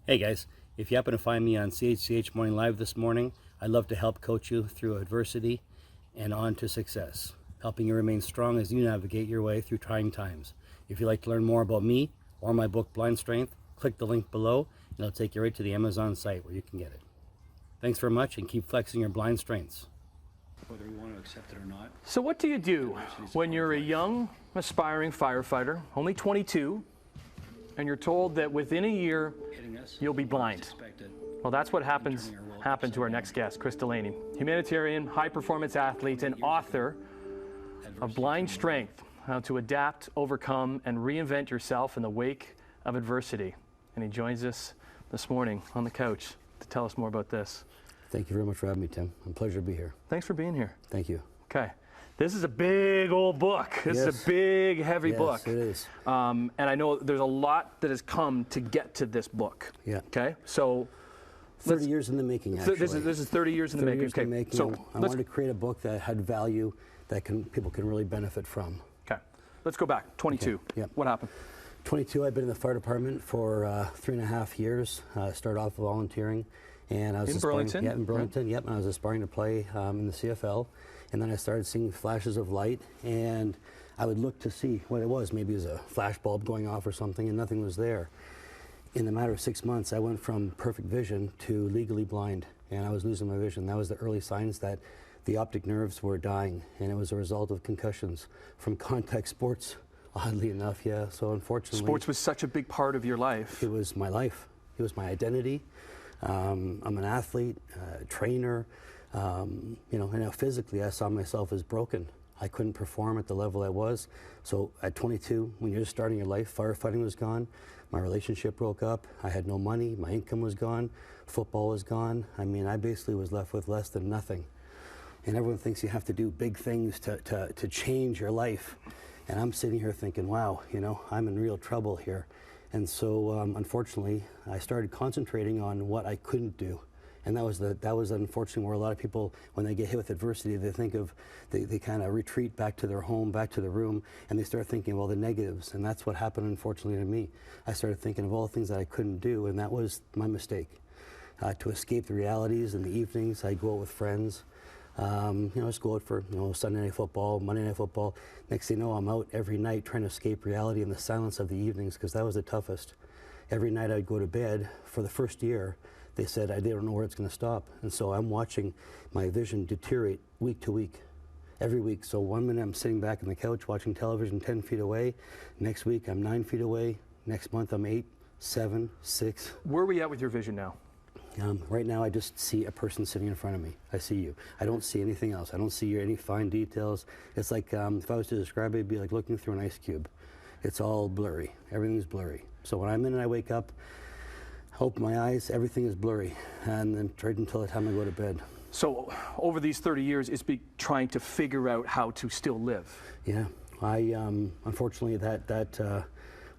Hey guys, if you happen to find me on CHCH Morning Live this morning, I'd love to help coach you through adversity and on to success, helping you remain strong as you navigate your way through trying times. If you'd like to learn more about me or my book Blind Strength, click the link below and it'll take you right to the Amazon site where you can get it. Thanks very much and keep flexing your blind strengths. Whether we want to accept it or not. So what do you do when you're a young, aspiring firefighter, only 22, and you're told that within a year you'll be blind? Well, that's what happened to our next guest, Chris Delaney, humanitarian, high-performance athlete, and author of Blind Strength, How to Adapt, Overcome, and Reinvent Yourself in the Wake of Adversity. And he joins us this morning on the couch to tell us more about this. Thank you very much for having me, Tim. I'm a pleasure to be here. Thanks for being here. Thank you. Okay. This is a big old book. This is a big, heavy book. Yes, it is. And I know there's a lot that has come to get to this book. Yeah. Okay. So 30 years in the making, actually. This is 30 years in the making. Okay. So I wanted to create a book that had value that people can really benefit from. Okay. Let's go back. 22. Okay. Yeah. What happened? 22. I've been in the fire department for 3.5 years. Started off volunteering, and I was in Burlington. Yeah, in Burlington. Right. Yep. And I was aspiring to play in the CFL. And then I started seeing flashes of light, and I would look to see what it was. Maybe it was a flash bulb going off or something, and nothing was there. In the matter of 6 months, I went from perfect vision to legally blind, and I was losing my vision. That was the early signs that the optic nerves were dying, and it was a result of concussions from contact sports, oddly enough, yeah. So unfortunately... Sports was such a big part of your life. It was my life. It was my identity. I'm an athlete, trainer. You know, and physically I saw myself as broken. I couldn't perform at the level I was. So at 22, when you're just starting your life, firefighting was gone. My relationship broke up. I had no money. My income was gone. Football was gone. I mean, I basically was left with less than nothing. And everyone thinks you have to do big things to change your life. And I'm sitting here thinking, wow, you know, I'm in real trouble here. And so, unfortunately, I started concentrating on what I couldn't do. And that was unfortunately where a lot of people, when they get hit with adversity, they think of, they kind of retreat back to their home, back to their room, and they start thinking, well, the negatives. And that's what happened, unfortunately, to me. I started thinking of all the things that I couldn't do, and that was my mistake. To escape the realities in the evenings, I'd go out with friends. You know, just go out for, you know, Sunday night football, Monday night football. Next thing you know, I'm out every night trying to escape reality in the silence of the evenings, because that was the toughest. Every night I'd go to bed. For the first year, they said, they don't know where it's going to stop. And so I'm watching my vision deteriorate week to week, every week. So one minute I'm sitting back on the couch watching television 10 feet away. Next week I'm 9 feet away. Next month I'm 8, 7, 6. Where are we at with your vision now? Right now I just see a person sitting in front of me. I see you. I don't see anything else. I don't see any fine details. It's like, if I was to describe it, it'd be like looking through an ice cube. It's all blurry. Everything's blurry. So when I'm in and I wake up, open my eyes, everything is blurry, and then right until the time I go to bed. So over these 30 years, it's been trying to figure out how to still live. Yeah, I unfortunately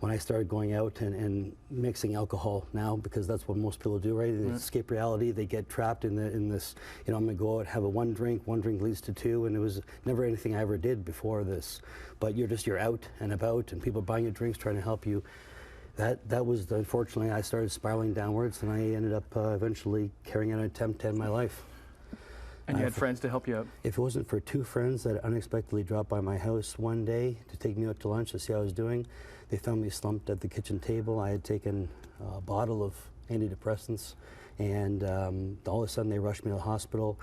when I started going out and mixing alcohol now, because that's what most people do, right? They escape reality, they get trapped in this, you know, I'm gonna go out, have one drink leads to two, and it was never anything I ever did before this. But you're out and about, and people buying you drinks, trying to help you. That was, unfortunately, I started spiraling downwards, and I ended up eventually carrying out an attempt to end my life. And you had friends to help you out? If it wasn't for two friends that unexpectedly dropped by my house one day to take me out to lunch to see how I was doing, they found me slumped at the kitchen table. I had taken a bottle of antidepressants, and all of a sudden they rushed me to the hospital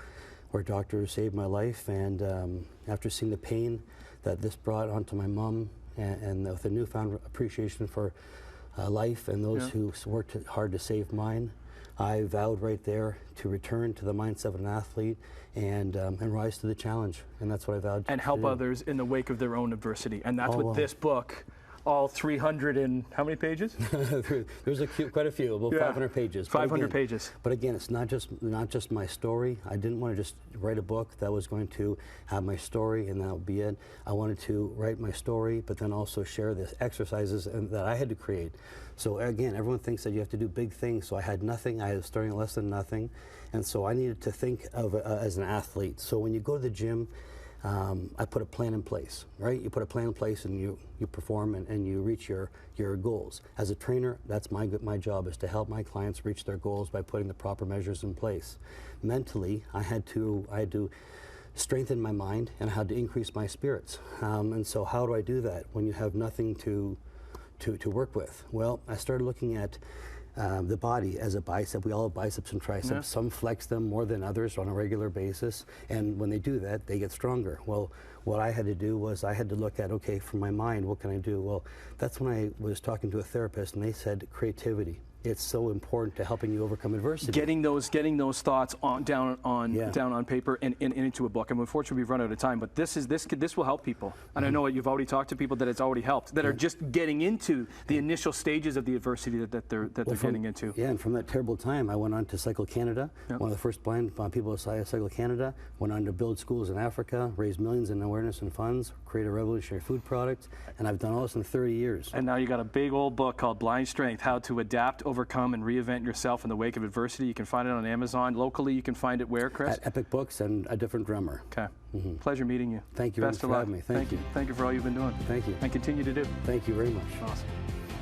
where doctors saved my life. And after seeing the pain that this brought onto my mom, and with a newfound appreciation for life and those who worked hard to save mine, I vowed right there to return to the mindset of an athlete and rise to the challenge. And that's what I vowed to do. And help others in the wake of their own adversity. And that's what this book, all 300 and how many pages? There's quite a few, about 500 pages. 500 pages. But again, it's not just my story. I didn't want to just write a book that was going to have my story and that would be it. I wanted to write my story, but then also share the exercises that I had to create. So again, everyone thinks that you have to do big things. So I had nothing. I was starting less than nothing. And so I needed to think of as an athlete. So when you go to the gym, I put a plan in place, right? You put a plan in place and you perform and you reach your goals. As a trainer, that's my job, is to help my clients reach their goals by putting the proper measures in place. Mentally, I had to strengthen my mind and I had to increase my spirits. And so how do I do that when you have nothing to work with? Well, I started looking at the body as a bicep. We all have biceps and triceps. Yeah. Some flex them more than others on a regular basis, and when they do that, they get stronger. Well, what I had to do was I had to look at, okay, for my mind, what can I do? Well, that's when I was talking to a therapist, and they said creativity. It's so important to helping you overcome adversity. Getting those thoughts down on paper and into a book. And unfortunately, we've run out of time. But this will help people. And I know you've already talked to people that it's already helped, that are just getting into the initial stages of the adversity that they're getting into. Yeah, and from that terrible time, I went on to Cycle Canada. Yep. One of the first blind people to Cycle Canada. Went on to build schools in Africa, raise millions in awareness and funds, create a revolutionary food product, and I've done all this in 30 years. And now you got a big old book called Blind Strength: How to Adapt, Overcome, and Reinvent Yourself in the Wake of Adversity. You can find it on Amazon. Locally, you can find it where, Chris? At Epic Books and A Different Drummer. Okay. Pleasure meeting you. Thank you. Best of luck. Thank you. Thank you for all you've been doing. Thank you. And continue to do. Thank you very much. Awesome.